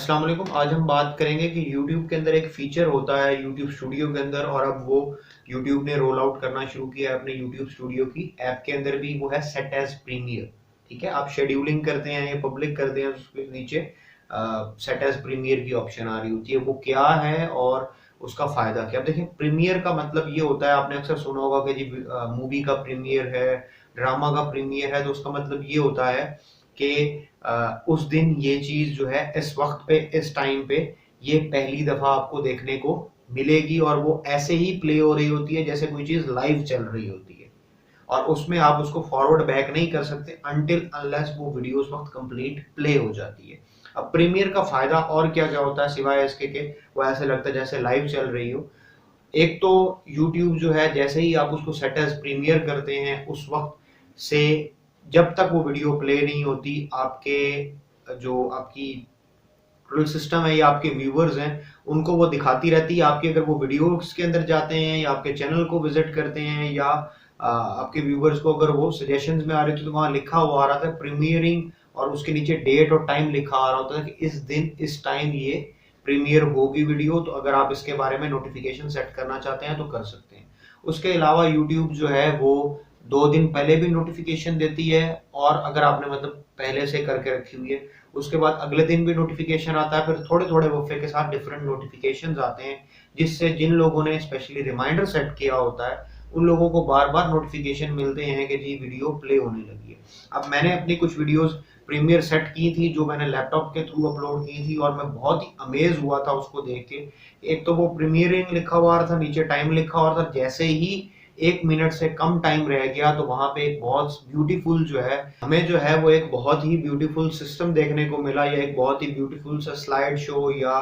अस्सलाम वालेकुम। आज हम बात करेंगे कि YouTube के अंदर एक फीचर होता है YouTube स्टूडियो के अंदर, और अब वो YouTube ने रोल आउट करना शुरू किया है अपने YouTube स्टूडियो की ऐप के अंदर भी। वो है सेट एज प्रीमियर। ठीक है, आप शेड्यूलिंग करते हैं या पब्लिक करते हैं, उसके नीचे सेट एज प्रीमियर की ऑप्शन आ रही होती है। वो क्या है और उसका फायदा क्या? अब देखिए, प्रीमियर का मतलब ये होता है, आपने अक्सर सुना होगा कि जी मूवी का प्रीमियर है, ड्रामा का प्रीमियर है, तो उसका मतलब ये होता है कि उस दिन ये चीज जो है इस वक्त पे इस टाइम पे ये पहली दफा आपको देखने को मिलेगी, और वो ऐसे ही प्ले हो रही होती है जैसे कोई चीज लाइव चल रही होती है, और उसमें आप उसको फॉरवर्ड बैक नहीं कर सकते अनटिल अनलेस वो वीडियो उस वक्त कंप्लीट प्ले हो जाती है। अब प्रीमियर का फायदा और क्या क्या होता है सिवाय इसके के वो ऐसे लगता है जैसे लाइव चल रही हो। एक तो YouTube जो है, जैसे ही आप उसको सेट एज प्रीमियर करते हैं उस वक्त से जब तक वो वीडियो प्ले नहीं होती, आपके जो आपकी सिस्टम है या आपके व्यूवर्स हैं उनको वो दिखाती रहती है। आपके अगर वो वीडियोस के अंदर जाते हैं या आपके चैनल को विजिट करते हैं या आपके व्यूवर्स को अगर वो सजेशंस में आ रहे थे तो वहां लिखा हुआ आ रहा था प्रीमियरिंग, और उसके नीचे डेट और टाइम लिखा आ रहा होता था कि इस दिन इस टाइम ये प्रीमियर होगी वीडियो। तो अगर आप इसके बारे में नोटिफिकेशन सेट करना चाहते हैं तो कर सकते हैं। उसके अलावा यूट्यूब जो है वो 2 दिन पहले भी नोटिफिकेशन देती है, और अगर आपने मतलब पहले से करके रखी हुई है उसके बाद अगले दिन भी नोटिफिकेशन आता है। फिर थोड़े थोड़े वक्फे के साथ डिफरेंट नोटिफिकेशंस आते हैं, जिससे जिन लोगों ने स्पेशली रिमाइंडर सेट किया होता है उन लोगों को बार बार नोटिफिकेशन मिलते हैं कि जी वीडियो प्ले होने लगी है। अब मैंने अपनी कुछ वीडियोस प्रीमियर सेट की थी जो मैंने लैपटॉप के थ्रू अपलोड की थी, और मैं बहुत ही अमेज हुआ था उसको देख के। एक तो वो प्रीमियरिंग लिखा हुआ था, नीचे टाइम लिखा हुआ था, जैसे ही 1 मिनट से कम टाइम रह गया तो वहां पे एक बहुत ब्यूटीफुल जो है हमें जो है वो एक बहुत ही ब्यूटीफुल सिस्टम देखने को मिला, या एक बहुत ही ब्यूटीफुल सा स्लाइड शो या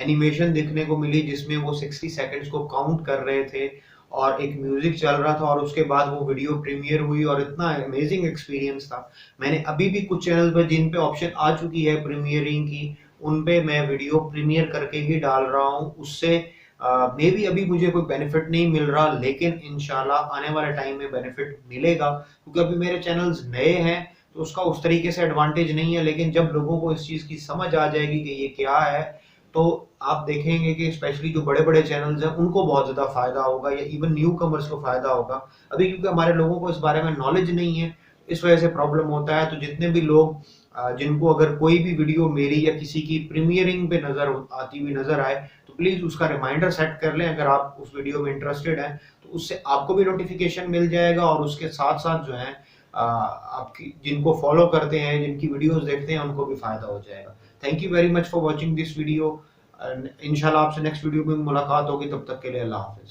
एनिमेशन देखने को मिली, जिसमें वो 60 सेकंड्स को काउंट कर रहे थे और एक म्यूजिक चल रहा था, और उसके बाद वो वीडियो प्रीमियर हुई और इतना अमेजिंग एक्सपीरियंस था। मैंने अभी भी कुछ चैनल पर जिन पे ऑप्शन आ चुकी है प्रीमियरिंग की, उन पे मैं वीडियो प्रीमियर करके ही डाल रहा हूँ। उससे मे बी अभी मुझे कोई बेनिफिट नहीं मिल रहा, लेकिन इंशाल्लाह आने वाले टाइम में बेनिफिट मिलेगा, क्योंकि अभी मेरे चैनल्स नए हैं तो उसका उस तरीके से एडवांटेज नहीं है। लेकिन जब लोगों को इस चीज की समझ आ जाएगी कि ये क्या है, तो आप देखेंगे कि स्पेशली जो बड़े बड़े चैनल्स हैं उनको बहुत ज्यादा फायदा होगा, या इवन न्यू कमर्स को फायदा होगा। अभी क्योंकि हमारे लोगों को इस बारे में नॉलेज नहीं है, इस वजह से प्रॉब्लम होता है। तो जितने भी लोग जिनको अगर कोई भी वीडियो मेरी या किसी की प्रीमियरिंग पे नजर आती हुई नजर आए तो प्लीज उसका रिमाइंडर सेट कर लें। अगर आप उस वीडियो में इंटरेस्टेड हैं तो उससे आपको भी नोटिफिकेशन मिल जाएगा, और उसके साथ साथ जो है आपकी जिनको फॉलो करते हैं, जिनकी वीडियोस देखते हैं, उनको भी फायदा हो जाएगा। Thank you very much for watching this video. इंशाल्लाह आपसे नेक्स्ट वीडियो में मुलाकात होगी, तब तक के लिए अल्लाह हाफिज।